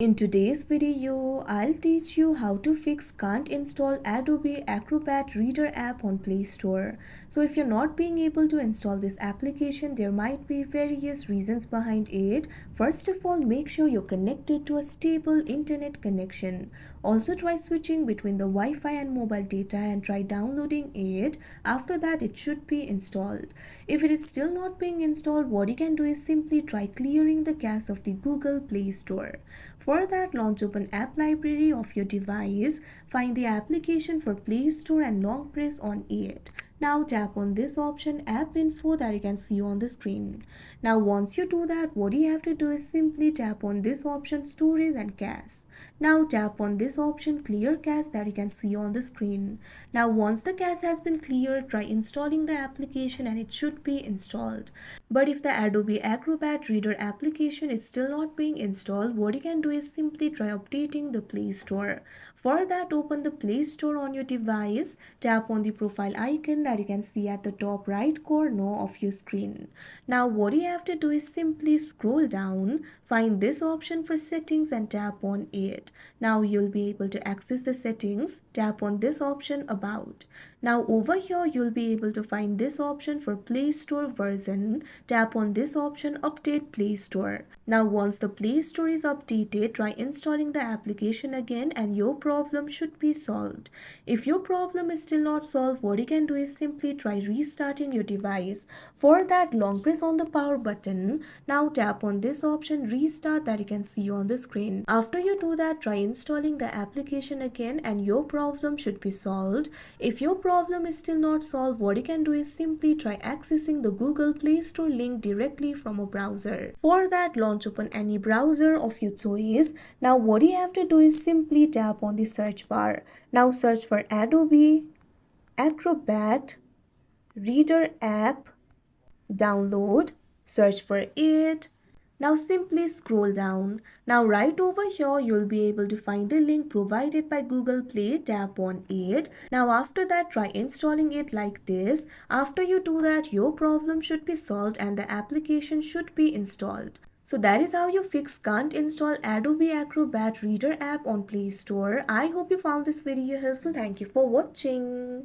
In today's video, I'll teach you how to fix can't install Adobe Acrobat Reader app on Play Store. So if you're not being able to install this application, there might be various reasons behind it. First of all, make sure you're connected to a stable internet connection. Also try switching between the Wi-Fi and mobile data and try downloading it. After that, it should be installed. If it is still not being installed, what you can do is simply try clearing the cache of the Google Play Store. For that, launch open app library of your device, find the application for Play Store and long press on it. Now tap on this option app info that you can see on the screen. Now once you do that, what you have to do is simply tap on this option storage and cache. Now tap on this option clear cache that you can see on the screen. Now once the cache has been cleared, try installing the application and it should be installed. But if the Adobe Acrobat Reader application is still not being installed, what you can do is simply try updating the Play Store. For that, open the Play Store on your device, tap on the profile icon that you can see at the top right corner of your screen. Now what you have to do is simply scroll down, find this option for settings and tap on it. Now you'll be able to access the settings, tap on this option about. Now over here you'll be able to find this option for Play Store version, tap on this option update Play Store. Now once the Play Store is updated, try installing the application again and your problem should be solved. If your problem is still not solved, what you can do is simply try restarting your device. For that, long press on the power button. Now tap on this option restart that you can see on the screen. After you do that, try installing the application again and your problem should be solved. If your problem is still not solved, what you can do is simply try accessing the Google Play Store link directly from a browser. For that, launch open any browser of your choice. Now what you have to do is simply tap on the search bar. Now search for Adobe Acrobat Reader app, download, search for it. Now simply scroll down. Now right over here you'll be able to find the link provided by Google Play, tap on it. Now after that, try installing it like this. After you do that, your problem should be solved and the application should be installed. So that is how you fix can't install Adobe Acrobat Reader app on Play Store. I hope you found this video helpful. Thank you for watching.